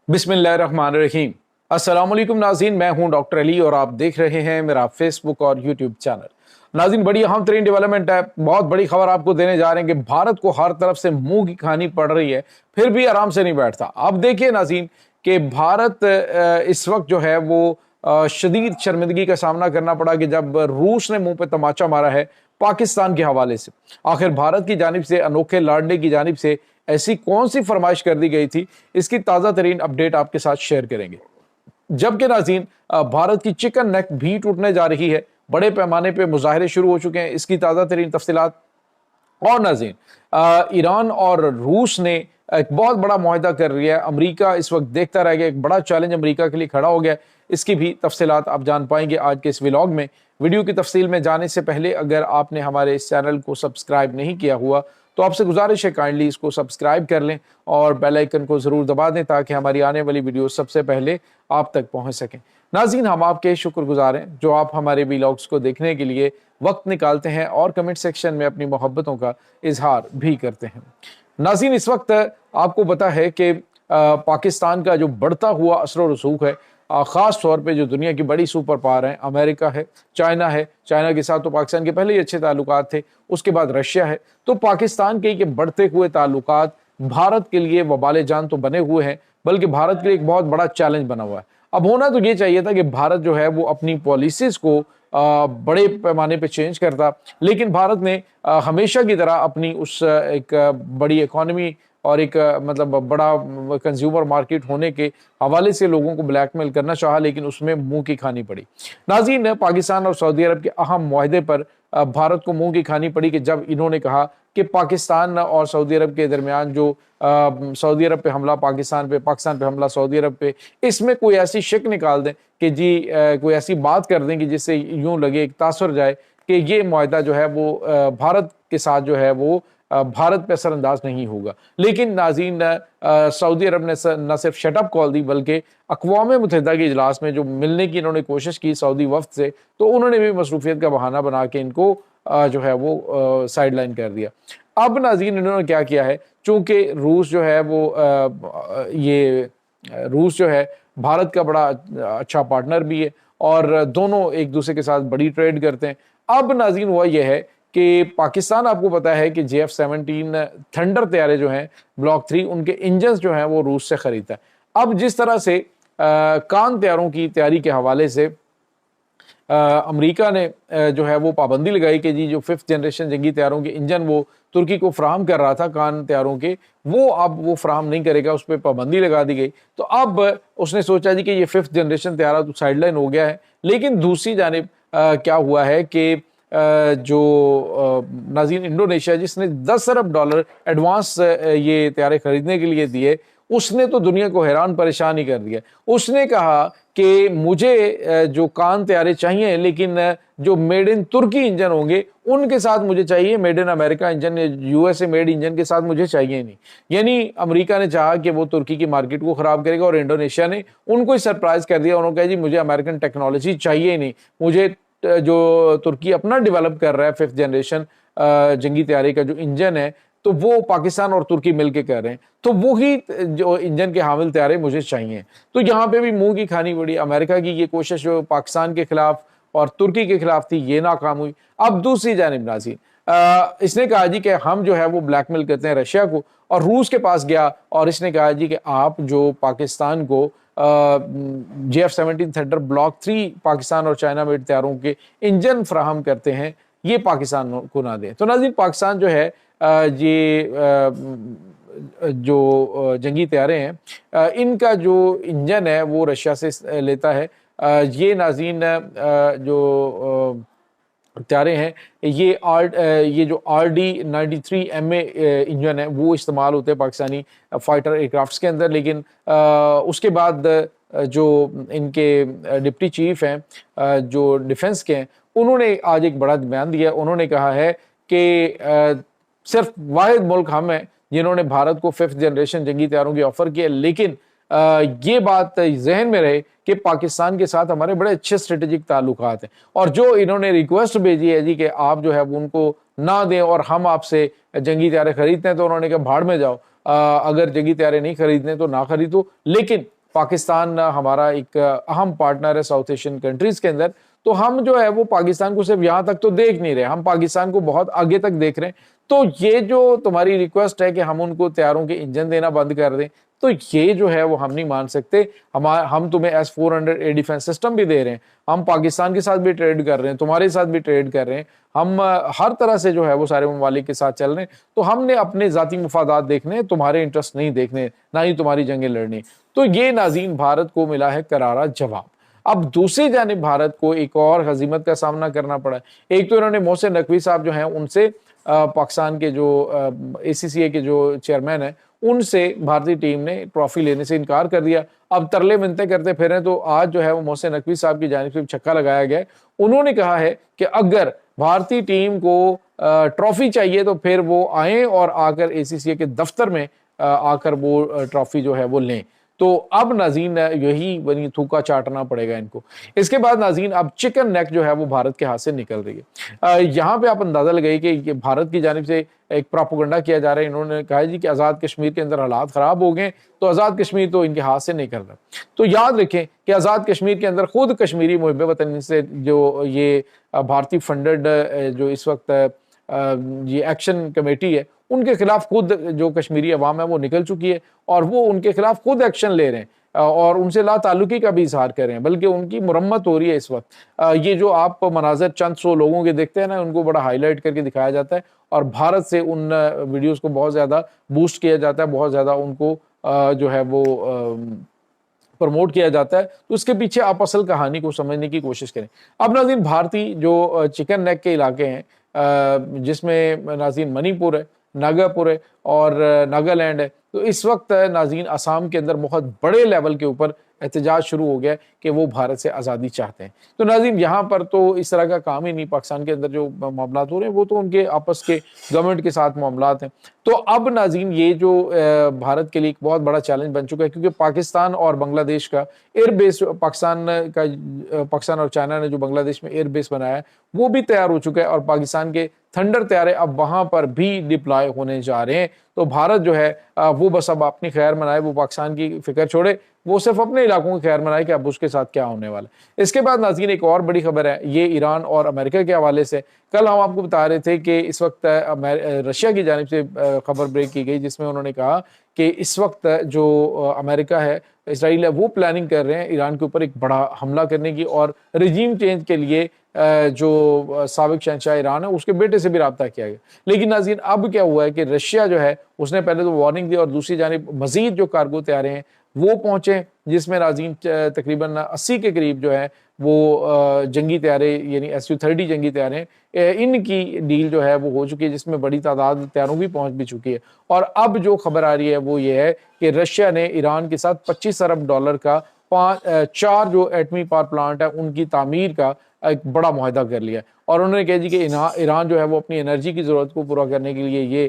बिस्मिल्लाहिर्रहमानिर्रहीम। अस्सलाम वालेकुम नाज़रीन, मैं हूं डॉक्टर अली और आप देख रहे हैं मेरा फेसबुक और यूट्यूब चैनल। नाज़रीन, बड़ी अहम तरीन डेवलपमेंट है, बहुत बड़ी खबर आपको देने जा रहे हैं कि भारत को हर तरफ से मुंह की खानी पड़ रही है, फिर भी आराम से नहीं बैठता। अब देखिए नाज़रीन कि भारत इस वक्त जो है वो शदीद शर्मिंदगी का सामना करना पड़ा कि जब रूस ने मुंह पे तमाचा मारा है पाकिस्तान के हवाले से। आखिर भारत की जानिब से, अनोखे लाडले की जानिब से ऐसी कौन सी फरमाइश कर दी गई थी, इसकी ताज़ा तरीन अपडेट आपके साथ शेयर करेंगे। जबकि नाज़रीन भारत की चिकन नेक भी टूटने जा रही है, बड़े पैमाने पे मुजाहरे शुरू हो चुके हैं, इसकी ताज़ा तरीन तफसीलात। और नाज़रीन ईरान और रूस ने एक बहुत बड़ा मुआहदा कर लिया है। अमरीका इस वक्त देखता रह गया, एक बड़ा चैलेंज अमरीका के लिए खड़ा हो गया। इसकी भी तफसीलात आप जान पाएंगे आज के इस व्लॉग में। वीडियो की तफसील में जाने से पहले अगर आपने हमारे इस चैनल को सब्सक्राइब नहीं किया हुआ तो आपसे गुजारिश है काइंडली इसको सब्सक्राइब कर लें और बेल आइकन को ज़रूर दबा दें ताकि हमारी आने वाली वीडियो सबसे पहले आप तक पहुंच सकें। नाज़रीन, हम आपके शुक्रगुजार हैं जो आप हमारे व्लॉग्स को देखने के लिए वक्त निकालते हैं और कमेंट सेक्शन में अपनी मोहब्बतों का इजहार भी करते हैं। नाज़रीन, इस वक्त आपको पता है कि पाकिस्तान का जो बढ़ता हुआ असर व रसूख है, ख़ास तौर पे जो दुनिया की बड़ी सुपर पावर हैं, अमेरिका है, चाइना है। चाइना के साथ तो पाकिस्तान के पहले ही अच्छे ताल्लुकात थे, उसके बाद रशिया है। तो पाकिस्तान के ये बढ़ते हुए ताल्लुकात भारत के लिए वबाले जान तो बने हुए हैं, बल्कि भारत के लिए एक बहुत बड़ा चैलेंज बना हुआ है। अब होना तो ये चाहिए था कि भारत जो है वो अपनी पॉलिसीज़ को बड़े पैमाने पे चेंज करता, लेकिन भारत ने हमेशा की तरह अपनी उस एक बड़ी इकॉनमी और एक मतलब बड़ा कंज्यूमर मार्केट होने के हवाले से लोगों को ब्लैकमेल करना चाहा, लेकिन उसमें मुंह की खानी पड़ी। नाज़रीन, पाकिस्तान और सऊदी अरब के अहम मुआहदे पर भारत को मुंह की खानी पड़ी कि जब इन्होंने कहा कि पाकिस्तान और सऊदी अरब के दरमियान जो सऊदी अरब पे हमला पाकिस्तान पे हमला सऊदी अरब पे, इसमें कोई ऐसी शक निकाल दें कि जी कोई ऐसी बात कर दें कि जिससे यूं लगे, एक तासुर जाए कि ये मुआहदा जो है वो भारत के साथ जो है वो भारत पे असरअंदाज नहीं होगा। लेकिन नाज़रीन, सऊदी अरब ने न सिर्फ शटअप कॉल दी बल्कि अक़वाम मुत्तहिदा के इजलास में जो मिलने की इन्होंने कोशिश की सऊदी वफ्द से, तो उन्होंने भी मसरूफियत का बहाना बना के इनको जो है वो साइड लाइन कर दिया। अब नाज़रीन इन्होंने क्या किया है, चूँकि रूस जो है वो रूस जो है भारत का बड़ा अच्छा पार्टनर भी है और दोनों एक दूसरे के साथ बड़ी ट्रेड करते हैं। अब नाज़रीन हुआ यह है कि पाकिस्तान, आपको पता है कि JF-17 थंडर तैयारे जो हैं ब्लॉक 3, उनके इंजन जो हैं वो रूस से खरीदता है। अब जिस तरह से कान तैयारों की तैयारी के हवाले से अमेरिका ने जो है वो पाबंदी लगाई कि जी जो 5th जनरेशन जंगी तैयारों के इंजन वो तुर्की को फ्राहम कर रहा था कान तैयारों के, वो अब वो फ्राहम नहीं करेगा, उस पर पाबंदी लगा दी गई। तो अब उसने सोचा जी कि ये 5th जनरेशन तैयारा तो साइडलाइन हो गया है। लेकिन दूसरी जानिब क्या हुआ है कि जो नाज़रीन इंडोनेशिया, जिसने $10 अरब एडवांस ये तैयारे खरीदने के लिए दिए, उसने तो दुनिया को हैरान परेशान ही कर दिया। उसने कहा कि मुझे जो कान तैयारे चाहिए, लेकिन जो मेड इन तुर्की इंजन होंगे उनके साथ मुझे चाहिए, मेड इन अमेरिका इंजन या USA मेड इंजन के साथ मुझे चाहिए नहीं। यानी अमेरिका ने चाहा कि वो तुर्की की मार्केट को खराब करेगा और इंडोनेशिया ने उनको ही सरप्राइज कर दिया। उन्होंने कहा जी मुझे अमेरिकन टेक्नोलॉजी चाहिए नहीं, मुझे जो तुर्की अपना डेवलप कर रहा है 5th जनरेशन जंगी तैयारी का जो इंजन है, तो वो पाकिस्तान और तुर्की मिलके कर रहे हैं, तो वो ही जो इंजन के हामिल तैयारे मुझे चाहिए। तो यहाँ पे भी मुंह की खानी पड़ी। अमेरिका की ये कोशिश जो पाकिस्तान के खिलाफ और तुर्की के खिलाफ थी, ये नाकाम हुई। अब दूसरी जानिब नाज़रीन इसने कहा जी कि हम जो है वो ब्लैकमेल करते हैं रशिया को, और रूस के पास गया और इसने कहा जी कि आप जो पाकिस्तान को JF-17 थंडर ब्लॉक 3 पाकिस्तान और चाइना मेड तैयारों के इंजन फ्राहम करते हैं, ये पाकिस्तान को ना दें। तो नाज़रीन, पाकिस्तान जो है ये जो जंगी तैयारे हैं इनका जो इंजन है वो रशिया से लेता है। ये नाज़रीन जो तैयारे हैं ये जो RD-93MA इंजन है वो इस्तेमाल होते हैं पाकिस्तानी फाइटर एयरक्राफ्ट्स के अंदर। लेकिन उसके बाद जो इनके डिप्टी चीफ हैं जो डिफेंस के हैं, उन्होंने आज एक बड़ा बयान दिया। उन्होंने कहा है कि सिर्फ वाहिद मुल्क हम हैं जिन्होंने भारत को 5th जनरेशन जंगी तैयारों की ऑफर किया, लेकिन ये बात जहन में रहे कि पाकिस्तान के साथ हमारे बड़े अच्छे स्ट्रेटेजिक ताल्लुकात हैं, और जो इन्होंने रिक्वेस्ट भेजी है जी कि आप जो है वो उनको ना दें और हम आपसे जंगी तैयारे खरीदते हैं, तो उन्होंने कहा भाड़ में जाओ, अगर जंगी तैयारे नहीं खरीदने तो ना खरीदो, लेकिन پاکستان ہمارا ایک اہم پارٹنر ہے ساؤتھ ایشین کنٹریز کے اندر، تو ہم جو ہے وہ پاکستان کو صرف یہاں تک تو دیکھ نہیں رہے، ہم پاکستان کو بہت آگے تک دیکھ رہے ہیں۔ تو یہ جو تمہاری ریکویسٹ ہے کہ ہم ان کو طیاروں کے انجن دینا بند کر دیں، تو یہ جو ہے وہ ہم نہیں مان سکتے۔ ہم تمہیں S-400 ایئر ڈیفنس سسٹم بھی دے رہے ہیں، ہم پاکستان کے ساتھ بھی ٹریڈ کر رہے ہیں، تمہارے ساتھ بھی ٹریڈ کر رہے ہیں، ہم ہر طرح سے جو ہے وہ سارے ممالک کے ساتھ چل رہے ہیں۔ تو ہم نے اپنے ذاتی مفادات دیکھنے، تمہارے انٹرسٹ نہیں دیکھنے، نہ ہی تمہاری جنگیں لڑنی۔ تو یہ ناظرین بھارت کو ملا ہے کرارا جواب۔ اب دوسری جانب بھارت کو ایک اور ہزیمت کا سامنا کرنا پڑا۔ ایک تو انہوں نے محسن نقوی صاحب جو ہیں ان سے پاکستان کے جو ACCA کے جو چیئرمین ہیں ان سے بھارتی ٹیم نے ٹرافی لینے سے انکار کر دیا۔ اب ترلے منتیں کرتے پھریں تو آج جو ہے وہ محسن نقوی صاحب کی جانب سے چھکا لگایا گیا ہے۔ انہوں نے کہا ہے کہ اگر بھارتی ٹیم کو ٹرافی چاہیے تو پھر وہ آئیں اور آ کر ACCA کے دفتر میں آ کر وہ ٹرافی جو ہے وہ لیں۔ تو اب ناظرین یہی بنی تھوکا چاٹنا پڑے گا ان کو۔ اس کے بعد ناظرین اب چکن نیک جو ہے وہ بھارت کے ہاتھ سے نکل رہی ہے۔ یہاں پہ آپ اندازہ لگائیے کہ بھارت کی جانب سے ایک پراپوگنڈا کیا جا رہا ہے۔ انہوں نے کہا جی کہ آزاد کشمیر کے اندر حالات خراب ہو گئے تو آزاد کشمیر تو ان کے ہاتھ سے نہیں کر رہا۔ تو یاد رکھیں کہ آزاد کشمیر کے اندر خود کشمیری محب وطن سے جو یہ بھارتی فنڈڈ جو اس وقت یہ ایکشن کمیٹی ہے ان کے خلاف خود جو کشمیری عوام ہے وہ نکل چکی ہے اور وہ ان کے خلاف خود ایکشن لے رہے ہیں اور ان سے لا تعلقی کا بھی اظہار کر رہے ہیں، بلکہ ان کی مرمت ہو رہی ہے اس وقت۔ یہ جو آپ مناظر چند سو لوگوں کے دیکھتے ہیں نا، ان کو بڑا ہائی لائٹ کر کے دکھایا جاتا ہے اور بھارت سے ان ویڈیوز کو بہت زیادہ بوسٹ کیا جاتا ہے، بہت زیادہ ان کو جو ہے وہ پروموٹ کیا جاتا ہے۔ تو اس کے پیچھے آپ اصل کہانی کو سمجھنے کی کوشش کریں۔ اب ناظرین بھارتی جو چکن نیک کے علاقے ہیں جس میں ناظرین منی پور ہے، ناگا پور ہے اور ناگالینڈ ہے، تو اس وقت ناظرین آسام کے اندر بہت بڑے لیول کے اوپر احتجاج شروع ہو گیا کہ وہ بھارت سے آزادی چاہتے ہیں۔ تو ناظرین یہاں پر تو اس طرح کا کام ہی نہیں، پاکستان کے اندر جو معاملات ہو رہے ہیں وہ تو ان کے آپس کے گورنمنٹ کے ساتھ معاملات ہیں۔ تو اب ناظرین یہ جو بھارت کے لیے ایک بہت بڑا چیلنج بن چکا ہے، کیونکہ پاکستان اور بنگلہ دیش کا ایئر بیس، پاکستان اور چائنا نے جو بنگلہ دیش میں ایئر بیس بنایا ہے وہ بھی تیار ہو چکا ہے اور پاکستان کے تھنڈر طیارے اب وہاں پر بھی ڈپلائے ہونے جا رہے ہیں۔ تو بھارت جو ہے وہ بس اب اپنی خیر منائے، وہ پاکستان کی فکر چھوڑے، وہ صرف اپنے علاقوں کی خیر منائے کہ اب اس کے ساتھ کیا ہونے والا ہے۔ اس کے بعد ناظرین ایک اور بڑی خبر ہے، یہ ایران اور امریکہ کے حوالے سے۔ کل ہم آپ کو بتا رہے تھے کہ اس وقت رشیا کی جانب سے خبر بریک کی گئی جس میں انہوں نے کہا کہ اس وقت جو امریکہ ہے، اسرائیل ہے، وہ پلاننگ کر رہے ہیں ایران کے اوپر ایک بڑا حملہ کرنے کی اور رجیم چینج کے لیے جو سابق شہنشاہ ایران ہے اس کے بیٹے سے بھی رابطہ کیا گیا۔ لیکن ناظرین اب کیا ہوا ہے کہ رشیا جو ہے اس نے پہلے تو وارننگ دی اور دوسری جانب مزید جو کارگو طیارے ہیں وہ پہنچے، جس میں ناظرین تقریباً 80 کے قریب جو ہے وہ جنگی طیارے یعنی Su-30 جنگی طیارے ہیں، ان کی ڈیل جو ہے وہ ہو چکی ہے، جس میں بڑی تعداد طیاروں بھی پہنچ بھی چکی ہے۔ اور اب جو خبر آ رہی ہے وہ یہ ہے کہ رشیا نے ایران کے ساتھ $25 ارب کا 4 جو ایٹمی پاور پلانٹ ہے ان کی تعمیر کا ایک بڑا معاہدہ کر لیا ہے۔ اور انہوں نے کہا جی کہ ایران جو ہے وہ اپنی انرجی کی ضرورت کو پورا کرنے کے لیے یہ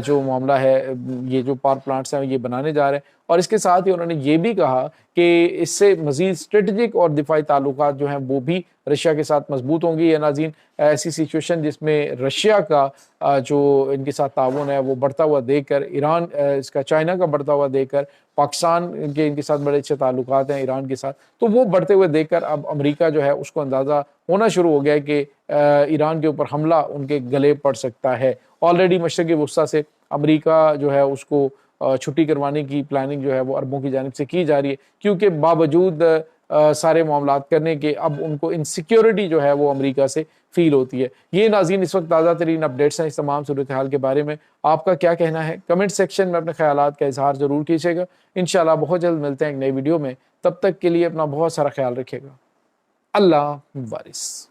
جو معاملہ ہے، یہ جو پاور پلانٹس ہیں یہ بنانے جا رہے ہیں۔ اور اس کے ساتھ ہی انہوں نے یہ بھی کہا کہ اس سے مزید اسٹریٹجک اور دفاعی تعلقات جو ہیں وہ بھی رشیا کے ساتھ مضبوط ہوں گی۔ یہ ناظرین ایسی سچویشن جس میں رشیا کا جو ان کے ساتھ تعاون ہے وہ بڑھتا ہوا دیکھ کر، ایران اس کا چائنا کا بڑھتا ہوا دیکھ کر، پاکستان کے ان کے ساتھ بڑے اچھے تعلقات ہیں ایران کے ساتھ، تو وہ بڑھتے ہوئے دیکھ کر اب امریکہ جو ہے اس کو اندازہ ہونا شروع ہو گیا ہے کہ ایران کے اوپر حملہ ان کے گلے پڑ سکتا ہے۔ آلریڈی مشرقی وسطی سے امریکہ جو ہے اس کو چھٹی کروانے کی پلاننگ جو ہے وہ عربوں کی جانب سے کی جا رہی ہے، کیونکہ باوجود سارے معاملات کرنے کے اب ان کو انسیکیورٹی جو ہے وہ امریکہ سے فیل ہوتی ہے۔ یہ ناظرین اس وقت تازہ ترین اپڈیٹس ہیں اس تمام صورتحال کے بارے میں۔ آپ کا کیا کہنا ہے؟ کمنٹ سیکشن میں اپنے خیالات کا اظہار ضرور کیجیے گا۔ انشاءاللہ بہت جلد ملتے ہیں ایک نئی ویڈیو میں، تب تک کے لیے اپنا بہت سارا خیال رکھیے گا۔ اللہ وارث۔